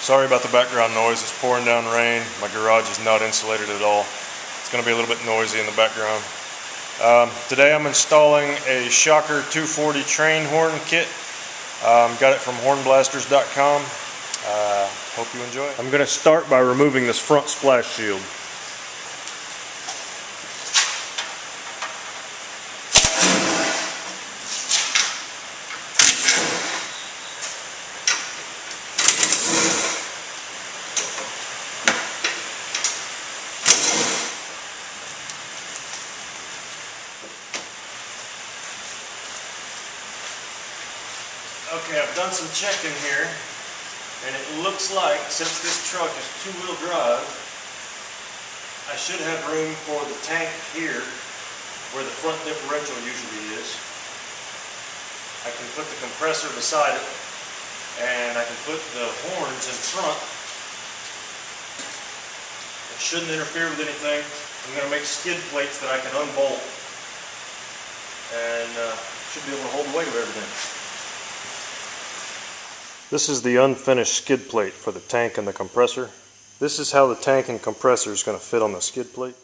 Sorry about the background noise. It's pouring down rain. My garage is not insulated at all. It's going to be a little bit noisy in the background. Today I'm installing a Shocker 240 train horn kit. Got it from hornblasters.com. Hope you enjoy it. I'm going to start by removing this front splash shield. Okay, I've done some checking here, and it looks like, since this truck is two-wheel drive, I should have room for the tank here, where the front differential usually is. I can put the compressor beside it, and I can put the horns in front. It shouldn't interfere with anything. I'm going to make skid plates that I can unbolt, and should be able to hold the weight of everything. This is the unfinished skid plate for the tank and the compressor. This is how the tank and compressor is going to fit on the skid plate.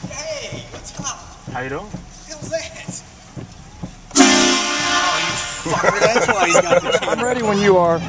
Hey, what's up? How you doing? What was that? Oh, you fucker, that's why he's got the camera. I'm ready when you are.